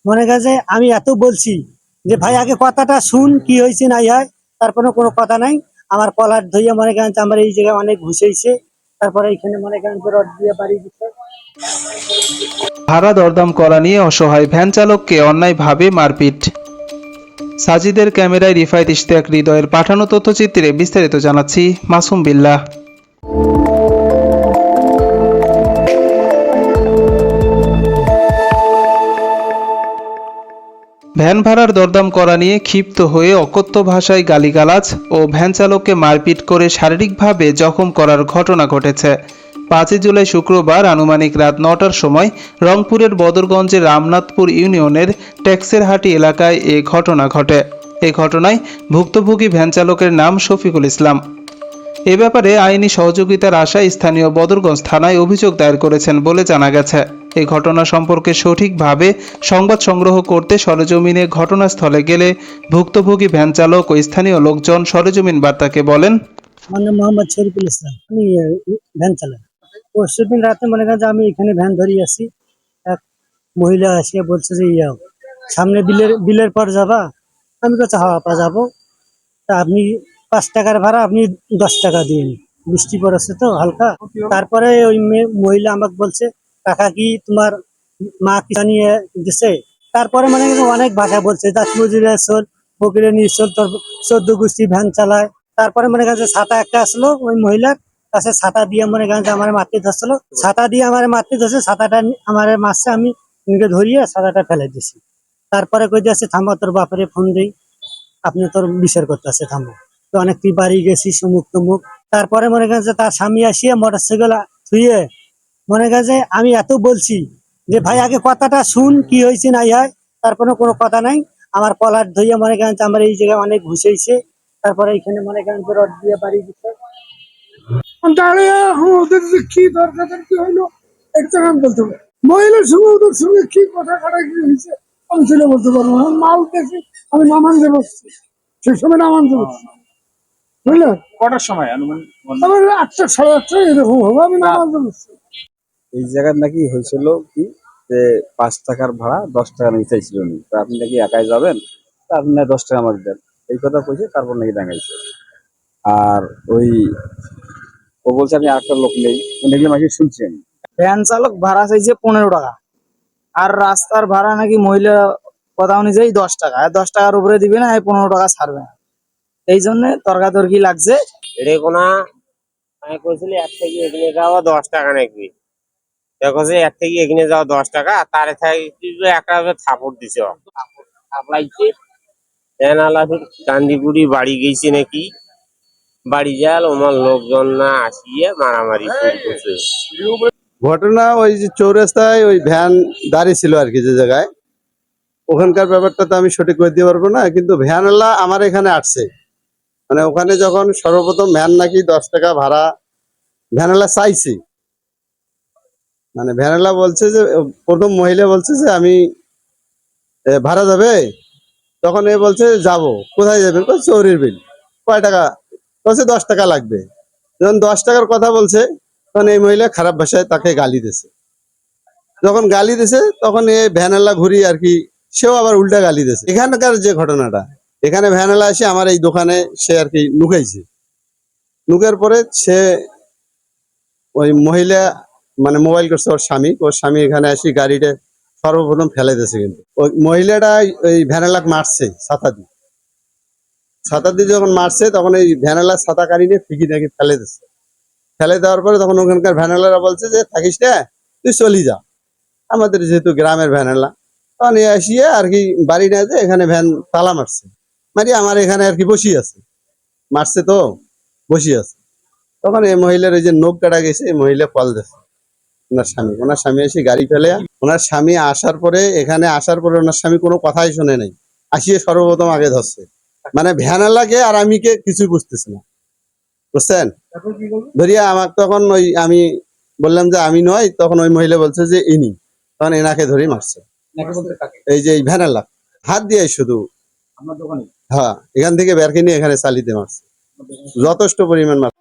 মনে গেছে আমি এত বলছি যে ভাই আগে কথাটা শুন কি হয়েছে নাই হয়, তারপরে কোনো কথা নাই। আমার কলার ধইয়া মনে করেন যে আমার এই জায়গায় অনেক ঘুষেছে, তারপরে এখানে মনে করেন যে রড দিয়ে বাড়ি দিচ্ছে। ভাড়া দরদাম করা নিয়ে অসহায় ভ্যান চালককে অন্যায়ভাবে মারপিট। সাজিদের ক্যামেরায় রিফায়েত ইশতিয়াক হৃদয়ের পাঠানো তথ্যচিত্রে বিস্তারিত জানাচ্ছি মাসুম বিল্লাহ। ভ্যান ভাড়ার দরদাম করা নিয়ে ক্ষিপ্ত হয়ে অকথ্য ভাষায় গালিগালাজ ও ভ্যান চালককে মারপিট করে শারীরিকভাবে জখম করার ঘটনা ঘটেছে। 5 জুলাই শুক্রবার আনুমানিক রাত 9টার সময় রংপুরের বদরগঞ্জের রামনাথপুর ইউনিয়নের ট্যাক্সেরহাটি এলাকায় এ ঘটনা ঘটে। এ ঘটনায় ভুক্তভোগী ভ্যান চালকের নাম শফিকুল ইসলাম। এ ব্যাপারে আইনি সহযোগিতার আশায় স্থানীয় বদরগঞ্জ থানায় অভিযোগ দায়ের করেছেন বলে জানা গেছে। এই ঘটনা সম্পর্কে সঠিকভাবে সংবাদ সংগ্রহ করতে সরেজমিনে ঘটনাস্থলে গেলে ভুক্তভোগী ভ্যান চালক ও স্থানীয় লোকজন সরেজমিন বার্তাকে বলেন, আমার নাম মোহাম্মদ শরীফুল ইসলাম, আমি ভ্যান চালাই। পরশু দিন রাতে মনে করেন যে আমি এখানে ভ্যান ধরিয়ে আসি, এক মহিলা আসিয়া বলছে যে সামনে বিলের বিলের পর যাবা। আমি কাছে হাওয়া পা যাবো, তা আপনি 5 টাকার ভাড়া আপনি 10 টাকা দিন, বৃষ্টি পড়েছে তো হালকা। তারপরে ওই মহিলা আমাকে বলছে কাকা কি তোমার মা কি জানিয়ে দিছে। তারপরে মানে অনেক ভাষা বলছে, জাত মজুরে চল, ফকিরে নিয়ে চল, তোর 14 গোষ্ঠী ভ্যান চালায়। তারপরে মনে করেন যে ছাতা একটা আসলো ওই মহিলার কাছে, ছাতা দিয়ে মনে করেন যে আমার মারতে ধরছিল, ছাতা দিয়ে আমার মারতে ধরছে, ছাতাটা আমার মারছে, আমি নিজে ধরিয়ে ছাতাটা ফেলে দিছি। তারপরে কই দিয়েছে থামো, তোর বাপরে ফোন দিই, আপনি তোর বিচার করতেছে, থামো। তো অনেক বাড়ি গেছি সমুখ তমুক। তারপরে মনে করেন যে তার স্বামী আসিয়ে মোটরসাইকেল ধুয়ে মনে করেন যে আমি এত বলছি যে ভাই আগে কথাটা শুন কি হয়েছে নাই হয়, তারপরে কোনো কথা নাই। আমার কলার ধইয়া মনে করেন যে আমার এই জায়গায় অনেক ঘুষেছে, তারপরে এখানে মনে করেন যে রড দিয়ে বাড়ি দিচ্ছে। দাঁড়িয়ে ওদের যে কি দরকার কি হইলো একটা গান বলতে পারবো, মহিলার সঙ্গে ওদের সঙ্গে কি কথা কাটাকাটি হয়েছে আমি সেটা বলতে পারবো না। মাল দেখি আমি নামানতে বসছি, সে সময় নামানতে বসছি, বুঝলেন? কটার সময় আনুমানিক? আমার 8টা 8:30 এরকম হবে, আমি নামানতে বসছি। এই জায়গায় নাকি হয়েছিল কি যে 5 টাকার ভাড়া 10 টাকা নাকি চাইছিল নি, তা আপনি নাকি একাই যাবেন, তা আপনি না 10 টাকা আমাকে দেন, এই কথা কইছে। তারপর নাকি ডাঙাইছে। আর ওই ও বলছে আমি আরেকটা লোক নেই, এগুলো নাকি শুনছি আমি। ভ্যান চালক ভাড়া চাইছে 15 টাকা, আর রাস্তার ভাড়া নাকি মহিলা কথা অনুযায়ী 10 টাকা, আর 10 টাকার উপরে দিবে না, এই 15 টাকা ছাড়বে না। এই জন্য তর্কাতর্কি লাগছে। রেকোনা আমি কইছিলি এর থেকে এগিয়ে যাওয়া 10 টাকা নাকি, দেখো যে এর থেকে এগিয়ে যাওয়া 10 টাকা, তারে থেকে একটা থাপড় দিছে, থাপড়াইছে। কান্দিপুরি বাড়ি গেছি নাকি, বাড়ি যাল আমার লোকজন না আসিয়ে মারামারি শুরু করছে। ঘটনা ওই যে চৌরাস্তায় ওই ভ্যান দাঁড়িয়ে ছিল আর কি, যে জায়গায় ওখানকার ব্যাপারটা তো আমি সঠিক করে দিতে পারবো না, কিন্তু ভ্যানওয়ালা আমার এখানে আসছে। মানে ওখানে যখন সর্বপ্রথম ভ্যান নাকি 10 টাকা ভাড়া ভ্যানওয়ালা চাইছে, মানে ভ্যানওয়ালা বলছে যে প্রথম মহিলা বলছে যে আমি ভাড়া যাবে, তখন এ বলছে যাব। কোথায় যাবেন? চৌরির বিল। কয় টাকা? বলছে 10 টাকা লাগবে। যখন 10 টাকার কথা বলছে তখন এই মহিলা খারাপ ভাষায় তাকে গালি দিছে। যখন গালি দিছে তখন এই ভ্যানওয়ালা ঘুরি আর কি, সেও আবার উল্টা গালি দিছে। এখানকার যে ঘটনাটা, এখানে ভ্যানওয়ালা এসে আমার এই দোকানে সে আর কি নুকাইছে। নুকের পরে সে ওই মহিলা মানে মোবাইল করছে ওর স্বামী এখানে এসে গাড়িটা সর্বপ্রথম ফেলে দিয়েছে। কিন্তু ওই মহিলাটা ওই ভ্যানওয়ালাকে মারছে ছাতা দিয়ে যখন মারছে তখন এই ভ্যানওয়ালা ছাতা কাড়ি নিয়ে ফিকি নাকি ফেলে দিচ্ছে। ফেলে দেওয়ার পরে তখন ওখানকার ভ্যানওয়ালারা বলছে যে থাকিস না, তুই চলি যা। আমাদের যেহেতু গ্রামের ভ্যানওয়ালা, তখন এ আসিয়ে আর কি বাড়ি না যে এখানে ভ্যান তালা মারছে, মারি আমার এখানে আর কি বসিয়ে আছে, মারছে তো বসিয়ে আছে। তখন এই মহিলার ওই যে নখ কাটা গেছে, এই মহিলা কল দিচ্ছে ওনার স্বামী এসে গাড়ি ফেলে। ওনার স্বামী আসার পরে এখানে আসার পরে ওনার স্বামী কোনো কথাই শোনে নাই, আসিয়ে সর্বপ্রথম আগে ধরছে। মানে ভ্যানওয়ালাকে আর আমিকে কিছুই বুঝতেছি না, বুঝছেন? ধরিয়া আমাকে তখন ওই আমি বললাম যে আমি নয়, তখন ওই মহিলা বলছে যে ইনি, তখন এনাকে ধরে মারছে। এই যে এই ভ্যানওয়ালা হাত দিয়ে শুধু, হ্যাঁ, এখান থেকে বের কিনে এখানে চালিতে মারছে, যথেষ্ট পরিমাণ মারছে।